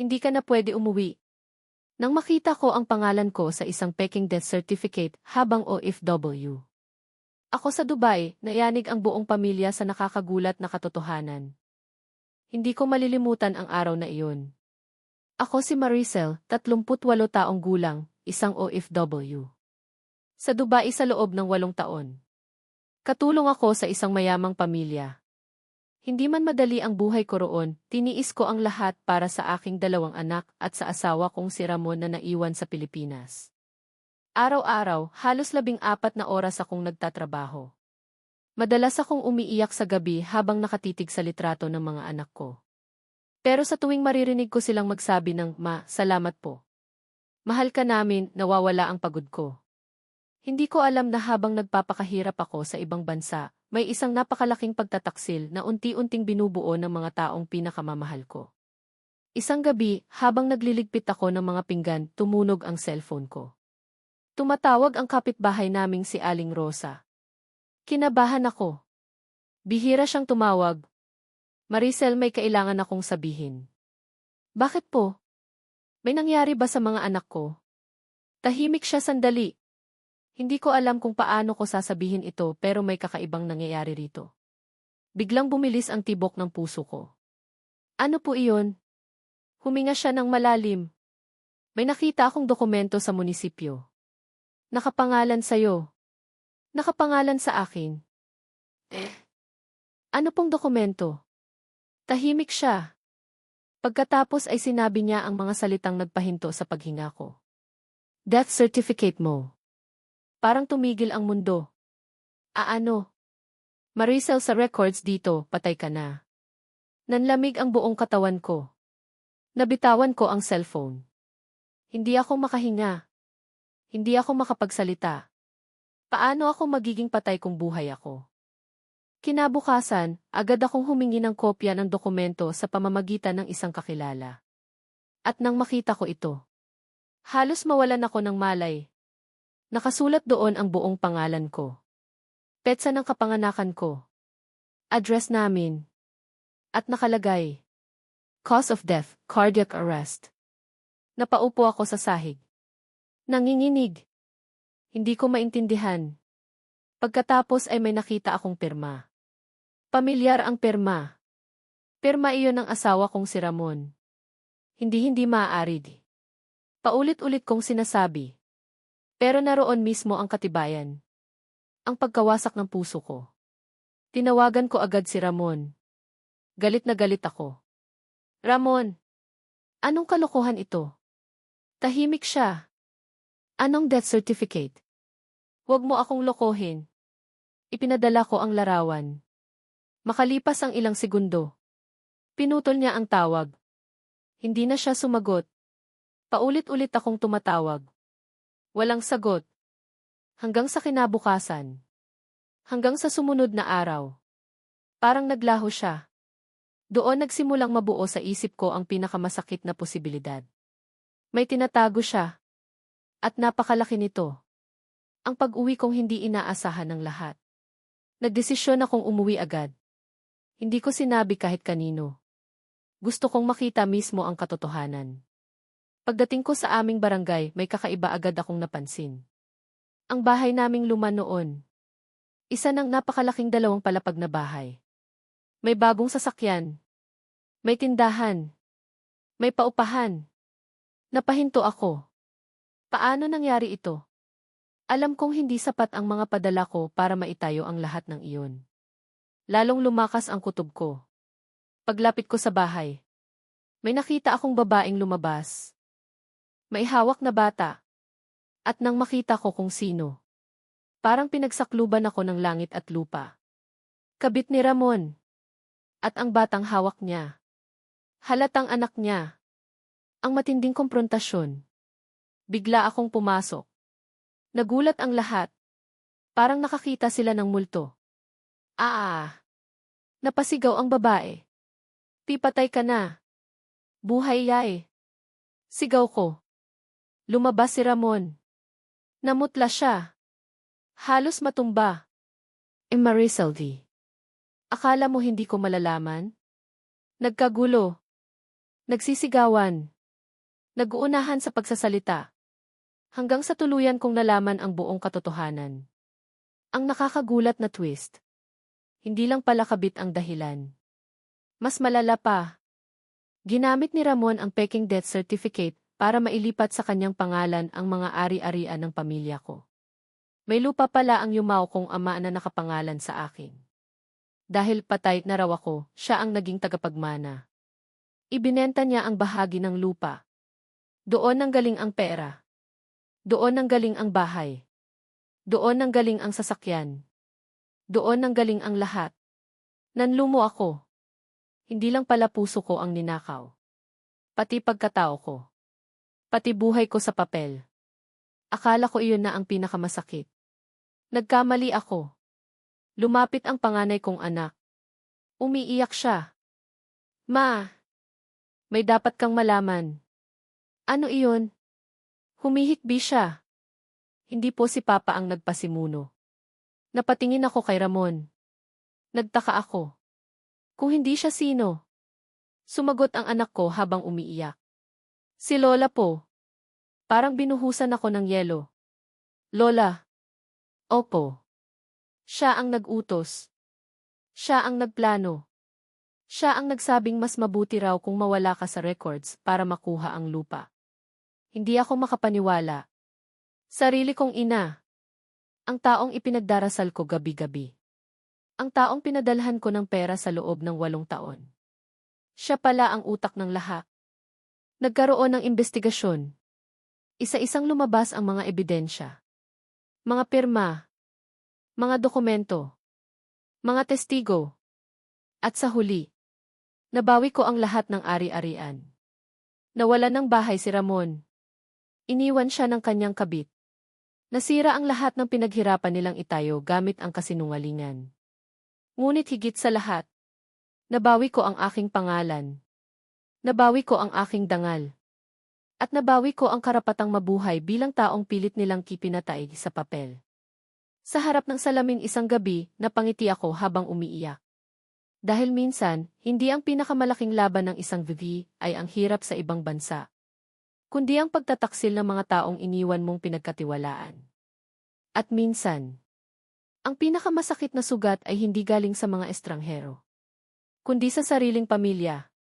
Hindi ka na pwede umuwi. Nang makita ko ang pangalan ko sa isang peking death certificate habang OFW. Ako sa Dubai, nayanig ang buong pamilya sa nakakagulat na katotohanan. Hindi ko malilimutan ang araw na iyon. Ako si Maricel, 38 taong gulang, isang OFW. Sa Dubai sa loob ng 8 taon. Katulong ako sa isang mayamang pamilya. Hindi man madali ang buhay ko roon, tiniis ko ang lahat para sa aking 2 anak at sa asawa kong si Ramon na naiwan sa Pilipinas. Araw-araw, halos 14 na oras akong nagtatrabaho. Madalas akong umiiyak sa gabi habang nakatitig sa litrato ng mga anak ko. Pero sa tuwing maririnig ko silang magsabi ng, "Ma, salamat po. Mahal ka namin," nawawala ang pagod ko. Hindi ko alam na habang nagpapakahirap ako sa ibang bansa, may isang napakalaking pagtataksil na unti-unting binubuo ng mga taong pinakamamahal ko. Isang gabi, habang nagliligpit ako ng mga pinggan, tumunog ang cellphone ko. Tumatawag ang kapitbahay naming si Aling Rosa. Kinabahan ako. Bihira siyang tumawag. "Maricel, may kailangan akong sabihin." "Bakit po? May nangyari ba sa mga anak ko?" Tahimik siya sandali. Hindi ko alam kung paano ko sasabihin ito pero may kakaibang nangyayari rito. Biglang bumilis ang tibok ng puso ko. "Ano po iyon?" Huminga siya ng malalim. "May nakita akong dokumento sa munisipyo. Nakapangalan sa'yo. Nakapangalan sa akin." "Ano pong dokumento?" Tahimik siya. Pagkatapos ay sinabi niya ang mga salitang nagpahinto sa paghinga ko. "Death certificate mo." Parang tumigil ang mundo. Ano? "Maricel, sa records dito, patay ka na." Nanlamig ang buong katawan ko. Nabitawan ko ang cellphone. Hindi ako makahinga. Hindi ako makapagsalita. Paano ako magiging patay kung buhay ako? Kinabukasan, agad akong humingi ng kopya ng dokumento sa pamamagitan ng isang kakilala. At nang makita ko ito, halos mawalan ako ng malay. Nakasulat doon ang buong pangalan ko. Petsa ng kapanganakan ko. Address namin. At nakalagay, cause of death, cardiac arrest. Napaupo ako sa sahig. Nanginginig. Hindi ko maintindihan. Pagkatapos ay may nakita akong pirma. Pamilyar ang pirma. Pirma iyon ng asawa kong si Ramon. Hindi maaari. Paulit-ulit kong sinasabi. Pero naroon mismo ang katibayan. Ang pagkawasak ng puso ko. Tinawagan ko agad si Ramon. Galit na galit ako. "Ramon, anong kalokohan ito?" Tahimik siya. "Anong death certificate? Huwag mo akong lokohin." Ipinadala ko ang larawan. Makalipas ang ilang segundo, pinutol niya ang tawag. Hindi na siya sumagot. Paulit-ulit akong tumatawag. Walang sagot. Hanggang sa kinabukasan. Hanggang sa sumunod na araw. Parang naglaho siya. Doon nagsimulang mabuo sa isip ko ang pinakamasakit na posibilidad. May tinatago siya. At napakalaki nito. Ang pag-uwi kong hindi inaasahan ng lahat. Nagdesisyon akong umuwi agad. Hindi ko sinabi kahit kanino. Gusto kong makita mismo ang katotohanan. Pagdating ko sa aming barangay, may kakaiba agad akong napansin. Ang bahay naming luma noon. Isa ng napakalaking 2 palapag na bahay. May bagong sasakyan. May tindahan. May paupahan. Napahinto ako. Paano nangyari ito? Alam kong hindi sapat ang mga padala ko para maitayo ang lahat ng iyon. Lalong lumakas ang kutob ko. Paglapit ko sa bahay, may nakita akong babaeng lumabas. May hawak na bata. At nang makita ko kung sino, parang pinagsakluban ako ng langit at lupa. Kabit ni Ramon. At ang batang hawak niya. Halatang anak niya. Ang matinding komprontasyon. Bigla akong pumasok. Nagulat ang lahat. Parang nakakita sila ng multo. Napasigaw ang babae. "Pipatay ka na. Buhay yay." Sigaw ko. Lumabas si Ramon. Namutla siya. Halos matumba. Maricel D. Akala mo hindi ko malalaman? Nagkagulo. Nagsisigawan. Nag-uunahan sa pagsasalita. Hanggang sa tuluyan kong nalaman ang buong katotohanan. Ang nakakagulat na twist. Hindi lang pala kabit ang dahilan. Mas malala pa. Ginamit ni Ramon ang peking death certificate para mailipat sa kanyang pangalan ang mga ari-arian ng pamilya ko. May lupa pala ang yumao kong ama na nakapangalan sa akin. Dahil patay na raw ako, siya ang naging tagapagmana. Ibinenta niya ang bahagi ng lupa. Doon nanggaling ang pera. Doon nanggaling ang bahay. Doon nanggaling ang sasakyan. Doon nanggaling ang lahat. Nanlumo ako. Hindi lang pala puso ko ang ninakaw. Pati pagkatao ko. Pati buhay ko sa papel. Akala ko iyon na ang pinakamasakit. Nagkamali ako. Lumapit ang panganay kong anak. Umiiyak siya. Ma! May dapat kang malaman. Ano iyon? Humihikbi siya. Hindi po si Papa ang nagpasimuno. Napatingin ako kay Ramon. Nagtaka ako. Kung hindi siya sino? Sumagot ang anak ko habang umiiyak. Si Lola po. Parang binuhusan ako ng yelo. Lola. Opo. Siya ang nag-utos. Siya ang nagplano. Siya ang nagsabing mas mabuti raw kung mawala ka sa records para makuha ang lupa. Hindi ako makapaniwala. Sarili kong ina. Ang taong ipinagdarasal ko gabi-gabi. Ang taong pinadalhan ko ng pera sa loob ng 8 taon. Siya pala ang utak ng lahat. Nagkaroon ng investigasyon. Isa-isang lumabas ang mga ebidensya. Mga pirma. Mga dokumento. Mga testigo. At sa huli, nabawi ko ang lahat ng ari-arian. Nawala ng bahay si Ramon. Iniwan siya ng kanyang kabit. Nasira ang lahat ng pinaghirapan nilang itayo gamit ang kasinungalingan. Ngunit higit sa lahat, nabawi ko ang aking pangalan. Nabawi ko ang aking dangal. At nabawi ko ang karapatang mabuhay bilang taong pilit nilang kipinatay sa papel. Sa harap ng salamin isang gabi, napangiti ako habang umiiyak. Dahil minsan, hindi ang pinakamalaking laban ng isang VV ay ang hirap sa ibang bansa, kundi ang pagtataksil ng mga taong iniwan mong pinagkatiwalaan. At minsan, ang pinakamasakit na sugat ay hindi galing sa mga estranghero, kundi sa sariling pamilya.